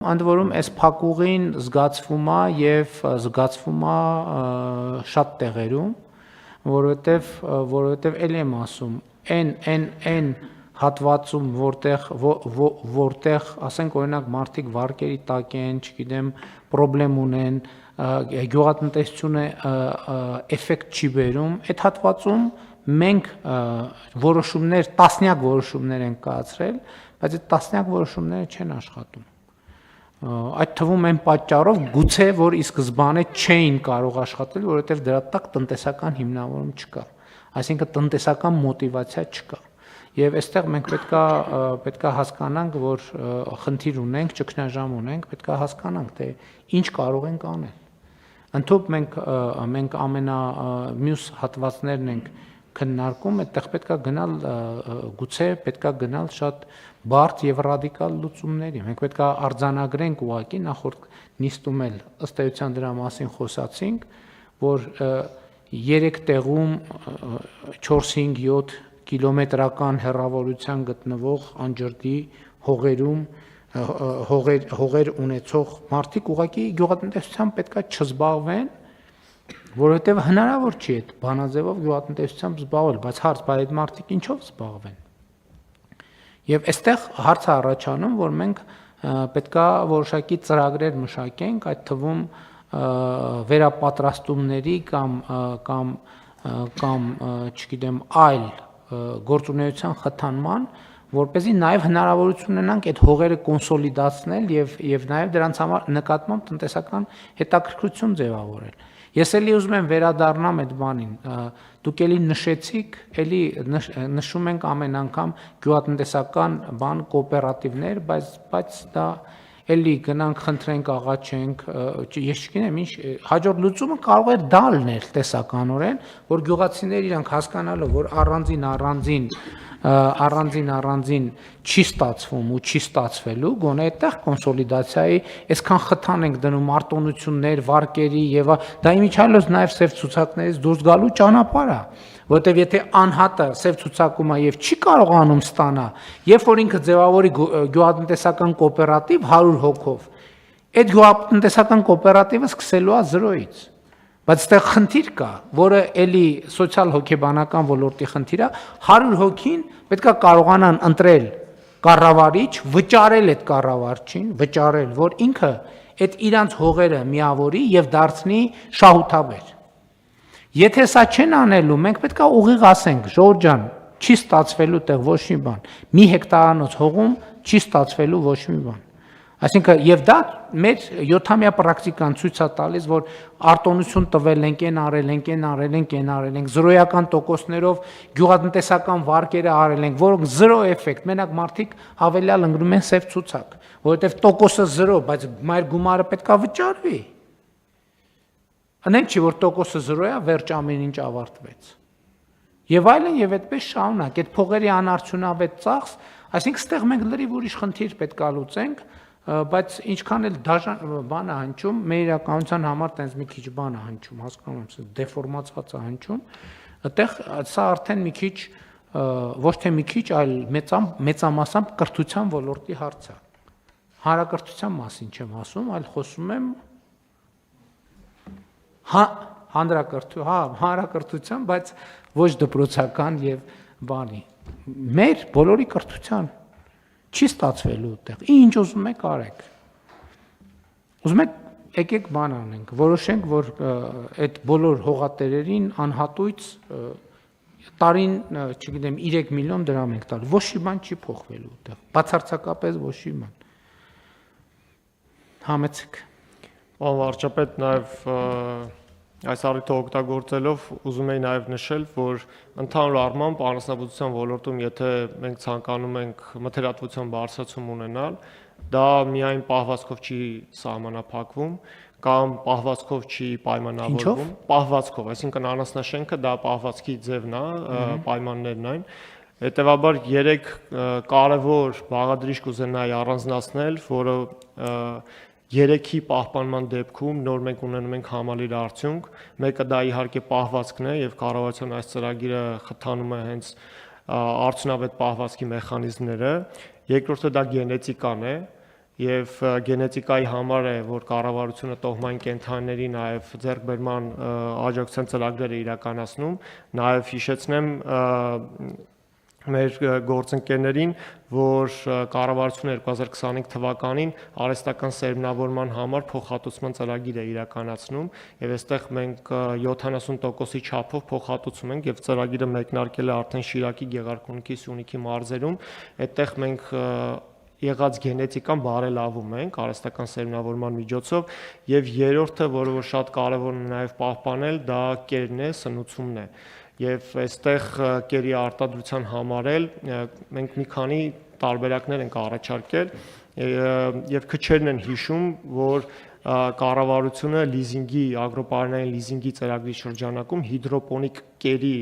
Ընդ որում այս փակուղին զգացվում է եւ զգացվում է շատ տեղերում, որովհետեւ էլ եմ ասում, այն հատվածում, որտեղ, ասենք օրինակ մարդիկ վարկերի տակ են, չգիտեմ, խնդրեմ ունեն, գյուղատնտեսությունը էֆեկտ չի բերում, այդ հատվածում մենք որոշումներ, տասնյակ որոշումներ ենք կայացրել, բայց այդ տասնյակ որոշումները չեն աշխատում։ Այդ թվում են պատճառով գուցե որ ի սկզբանե չէին կարող աշխատել, որովհետև դրա տակ տնտեսական հիմնավորում չկա, այսինքն տնտեսական մոտիվացիա չկա։ Եվ այստեղ մենք պետքա հասկանանք, որ խնդիր ունենք, ճգնաժամ ունենք, պետքա հասկանանք, թե ինչ կարող ենք անել։ Ընդհանուր մենք մյուս հատվածներն ենք քննարկում, այդտեղ պետքա գնալ, գուցե պետքա գնալ շատ բարդ եւ ռադիկալ լուծումների։ Մենք պետքա արձանագրենք ուղղակի նախորդ նիստում էլ ըստ էության դրա մասին խոսացինք, որ 3 տեղում 4-5-7 կիլոմետրական հեռավորության գտնվող անջրդի հողերում հողեր ունեցող մարդիկ ուղղակի գյուղատնտեսությամբ պետքա չզբաղվեն, որովհետև հնարավոր չի այդ բանաձևով գյուղատնտեսությամբ զբաղվել, բայց այդ մարդիկ ինչով զբաղվեն։ Եվ այստեղ հարց է առաջանում, որ մենք պետքա որոշակի ծրագրեր մշակենք, այդ թվում վերապատրաստումների կամ չգիտեմ այլ գործունեության խթանման, որպեսզի նաև հնարավորություն ունենանք այդ հողերը կոնսոլիդացնել եւ նաև դրանց համար նկատմամբ տնտեսական հետաքրքրություն ձևավորել։ Ես էլի ուզում եմ վերադառնամ այդ բանին, դուք էլի նշեցիք, էլի նշում ենք ամեն անգամ գյուղատնտեսական բան կոոպերատիվներ, բայց դա էլի գնանք խնդրենք աղաչենք, ես չգիտեմ ինչ, հաջորդ լուծումը կարող է դա լինել տեսականորեն, որ գյուղացիները իրանք հասկանալով, որ առանձին չի ստացվում ու չի ստացվելու, գոնե այդտեղ կոնսոլիդացիայի այսքան խթան ենք դնում արտոնություններ, վարկերի եւ դա իմիջիալոց նաեւ սև ցուցակներից դուրս գալու ճանապարհ է, որտեւ եթե անհատը սև ցուցակում է եւ չի կարողանում ստանա, երբ որ ինքը ձևավորի գյուղատնտեսական կոոպերատիվ 100 հոգով, այդ գյուղատնտեսական կոոպերատիվը սկսելու է 0-ից։ Բայց այդտեղ խնդիր կա, որը էլի սոցիալ հոգեբանական ոլորտի խնդիր է, 100 հոգին պետքա կարողանան ընտրել կառավարիչ, վճարել այդ կառավարչին, որ ինքը այդ իրանց հողերը միավորի եւ դարձնի շահութաբեր։ Եթե սա չեն անելու, մենք պետքա ուղիղ ասենք, Ժողովուրդ ջան, չի ստացվելու տեղ ոչ մի բան, մի հեկտարանոց հողում չի ստացվելու ոչ մի բան։ Այսինքն եւ դա մեր 7-ամյա պրակտիկան ցույց է տալիս, որ արտոնություն տվել ենք, այն արել ենք, զրոյական տոկոսներով գյուղատնտեսական վարկերը արել ենք, որոնք 0 էֆեկտ, մենակ մարդիկ հավելյալ ընկնում են սև ցուցակ, որովհետեւ տոկոսը 0, բայց մայր գումարը պետքա վճարվի։ Անենք չի, որ տոկոսը 0 է, վերջ ամեն ինչ ավարտվեց։ Եվ այլն եւ այդպես շարունակ, այդ փողերի անարդյունավետ ծախս, այսինքն ստեղ մենք լրիվ ուրիշ խնդիր պետք է լուծենք, բայց ինչքան էլ դաժան բան է հնչում, մեր իրականության համար տենց մի քիչ բան է հնչում, հասկանում եմ, դեֆորմացված է հնչում, այդտեղ սա արդեն մի քիչ ոչ թե մի քիչ, այլ մեծամասամբ կրթության ոլորտի հարց է։ Հանրակրթության մասին չեմ ասում, այլ խոսում եմ հանրակրթության, բայց ոչ դպրոցական եւ բանի։ Մեր բոլորի կրթության չի ստացվելու այդտեղ։ Ինչ ուզում եք արեք։ Ուզում եք եկեք բան անենք, որոշենք, որ այդ բոլոր հողատերերին անհատույց տարին, չգիտեմ, 3 միլիոն դրամ ենք տալու։ Ոչ մի բան չի փոխվելու այդտեղ։ Բացարձակապես ոչ մի բան։ Համեցեք։ Պարոն վարչապետ, նաև այս առիթը օգտագործելով ուզում եի նաև նշել, որ ընդհանուր առմամբ անասնաբուծության ոլորտում, եթե մենք ցանկանում ենք մթերատվության բարձրացում ունենալ, դա միայն պահվածքով չի սահմանափակվում կամ պահվածքով չի պայմանավորվում, պահվածքով, այսինքն անասնաշենքը դա պահվածքի ձևն է, պայմաններն այն։ Հետևաբար 3 կարևոր բաղադրիչ կուզենայի առանձնացնել, որը 3-ի պահպանման դեպքում նոր մենք ունենում ենք համալիր արդյունք, մեկը դա իհարկե պահվածքն է եւ կառավարության այս ծրագիրը խթանում է հենց արդյունավետ պահվածքի մեխանիզմները, երկրորդը դա գենետիկան է եւ գենետիկայի համար է, որ կառավարությունը տոհմային կենդանիների նաեւ ձեռքբերման աջակցության ծրագրեր է իրականացնում, նաեւ հիշեցնեմ մեր գործընկերներին, որ կառավարությունը 2025 թվականին արհեստական սերմնավորման համար փոխհատուցման ծրագիր է իրականացնում եւ այստեղ մենք 70%-ի չափով փոխհատուցում ենք եւ ծրագիրը մեկնարկել է արդեն Շիրակի, Գեղարքունիքի, Սյունիքի մարզերում, այդտեղ մենք եղած գենետիկան բարելավում ենք արհեստական սերմնավորման միջոցով եւ երրորդը, որը որ շատ կարեւոր է նաեւ պահպանել, դա կերն է, սնուցումն է։ Եվ այստեղ կերի արտադրության համար էլ մենք մի քանի տարբերակներ ենք առաջարկել եւ քչերն են հիշում, որ կառավարությունը լիզինգի, ագրոպարենային լիզինգի ծրագրի շրջանակում հիդրոպոնիկ կերի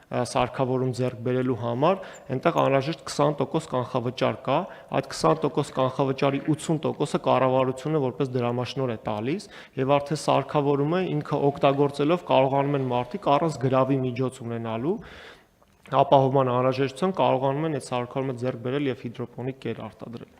սարքավորում ձեռք բերելու համար այնտեղ անհրաժեշտ 20% կանխավճար կա, այդ 20% կանխավճարի 80%-ը կառավարությունը որպես դրամաշնորհ է տալիս եւ արդեն սարքավորումը ինքը օգտագործելով կարողանում են մարդիկ առանց գրավի միջոց ունենալու ապահովման անհրաժեշտությամբ կարողանում են այդ սարքավորումը ձեռք բերել եւ հիդրոպոնիկ կեր արտադրել։